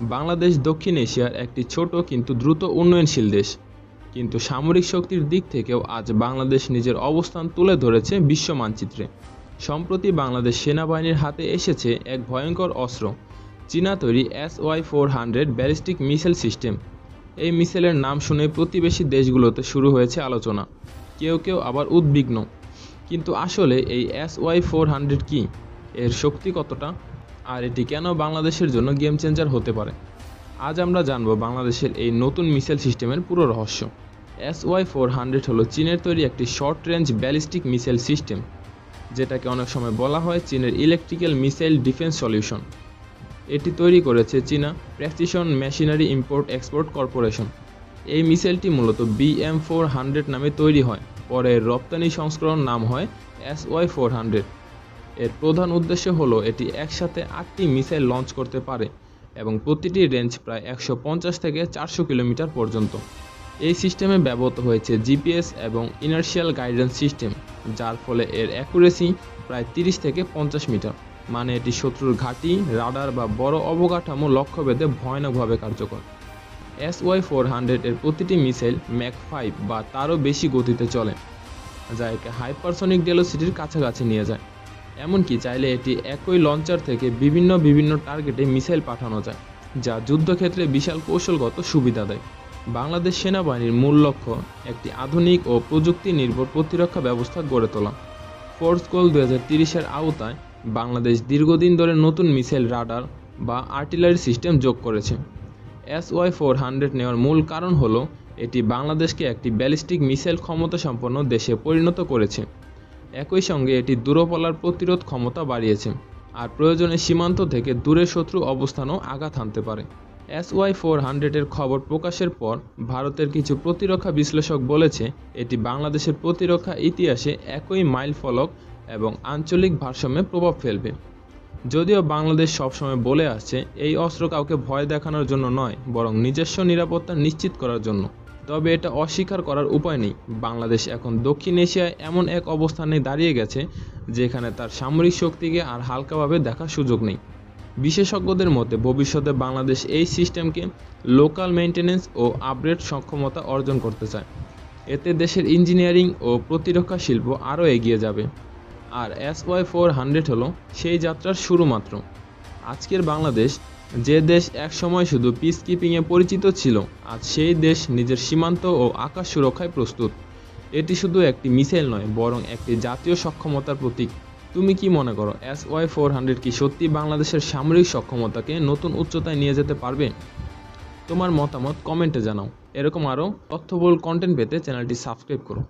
বাংলাদেশ দক্ষিণ এশিয়ার একটি ছোট কিন্তু দ্রুত উন্নয়নশীল দেশ, কিন্তু সামরিক শক্তির দিক থেকেও আজ বাংলাদেশ নিজের অবস্থান তুলে ধরেছে বিশ্ব মানচিত্রে। সম্প্রতি বাংলাদেশ সেনাবাহিনীর হাতে এসেছে এক ভয়ঙ্কর অস্ত্র, চীনা তৈরি SY-400 ব্যালিস্টিক মিসাইল সিস্টেম। এই মিসাইলের নাম শুনে প্রতিবেশী দেশগুলোতে শুরু হয়েছে আলোচনা, কেউ কেউ আবার উদ্বিগ্ন। কিন্তু আসলে এই SY-400 কি, এর শক্তি কতটা, আর এটি কেন বাংলাদেশের জন্য গেম চেঞ্জার হতে পারে? আজ আমরা জানব বাংলাদেশের এই নতুন মিসাইল সিস্টেমের পুরো রহস্য। SY-400 হলো চীনের তৈরি একটি short range ballistic missile system, যেটাকে অনেক সময় বলা হয় চীনের ইলেকট্রিক্যাল মিসাইল ডিফেন্স সলিউশন। এটি তৈরি করেছে চীনা precision machinery import export corporation. এই মিসাইলটি মূলত BM-400 নামে তৈরি হয়, পরে রপ্তানি সংস্করণ নাম হয় SY-400। এর প্রধান উদ্দেশ্য হলো এটি একসাথে 8টি মিসাইল লঞ্চ করতে পারে এবং প্রতিটি রেঞ্জ প্রায় 150 থেকে 400 কিলোমিটার পর্যন্ত। এই সিস্টেমে ব্যবহৃত হয়েছে GPS এবং ইনার্শিয়াল গাইডেন্স সিস্টেম, যার ফলে এর অ্যাকুরেসি প্রায় 30 থেকে 50 মিটার, মানে এটি শত্রুর ঘাঁটি, রাডার বা বড় অবকাঠামো লক্ষ্যভেদে ভয়ানকভাবে কার্যকর। SY-400 এর প্রতিটি মিসাইল ম্যাক 5 বা তারও বেশি গতিতে চলে, যা একে হাইপারসনিক ভেলোসিটির কাছাকাছি নিয়ে যায়। এমনকি চাইলে এটি একই লঞ্চার থেকে বিভিন্ন টার্গেটে মিসাইল পাঠানো যায়, যা যুদ্ধক্ষেত্রে বিশাল কৌশলগত সুবিধা দেয়। বাংলাদেশ সেনাবাহিনীর মূল লক্ষ্য একটি আধুনিক ও প্রযুক্তি নির্ভর প্রতিরক্ষা ব্যবস্থা গড়ে তোলা। ফোর্স গোল 2030-এর আওতায় বাংলাদেশ দীর্ঘদিন ধরে নতুন মিসাইল, রাডার বা আর্টিলারি সিস্টেম যোগ করেছে। SY-400 নেওয়ার মূল কারণ হলো এটি বাংলাদেশকে একটি ব্যালিস্টিক মিসাইল ক্ষমতাসম্পন্ন দেশে পরিণত করেছে। একই সঙ্গে এটি দূরপাল্লার প্রতিরোধ ক্ষমতা বাড়িয়েছে, আর প্রয়োজনে সীমান্ত থেকে দূরে শত্রু অবস্থানও আঘাত হানতে পারে। SY-400 এর খবর প্রকাশের পর ভারতের কিছু প্রতিরক্ষা বিশ্লেষক বলেছে এটি বাংলাদেশের প্রতিরক্ষা ইতিহাসে একই মাইল ফলক এবং আঞ্চলিক ভারসাম্যে প্রভাব ফেলবে। যদিও বাংলাদেশ সবসময় বলে আসছে এই অস্ত্র কাউকে ভয় দেখানোর জন্য নয়, বরং নিজস্ব নিরাপত্তা নিশ্চিত করার জন্য, তবে এটা অস্বীকার করার উপায় নেই। বাংলাদেশ এখন দক্ষিণ এশিয়ায় এমন এক অবস্থানে দাঁড়িয়ে গেছে যেখানে তার সামরিক শক্তিকে আর হালকাভাবে দেখার সুযোগ নেই। বিশেষজ্ঞদের মতে ভবিষ্যতে বাংলাদেশ এই সিস্টেমকে লোকাল মেইনটেনেন্স ও আপগ্রেড সক্ষমতা অর্জন করতে চায়। এতে দেশের ইঞ্জিনিয়ারিং ও প্রতিরক্ষা শিল্প আরও এগিয়ে যাবে। আর SY-400 হলো সেই যাত্রার শুরু মাত্র। আজকের বাংলাদেশ, যে দেশ একসময় শুধু পিস কিপিংয়ে পরিচিত ছিল, আজ সেই দেশ নিজের সীমান্ত ও আকাশ সুরক্ষায় প্রস্তুত। এটি শুধু একটি মিসাইল নয়, বরং একটি জাতীয় সক্ষমতার প্রতীক। তুমি কি মনে করো, SY-400 কি সত্যি বাংলাদেশের সামরিক সক্ষমতাকে নতুন উচ্চতায় নিয়ে যেতে পারবে? তোমার মতামত কমেন্টে জানাও। এরকম আরও তথ্যবহুল কন্টেন্ট পেতে চ্যানেলটি সাবস্ক্রাইব করো।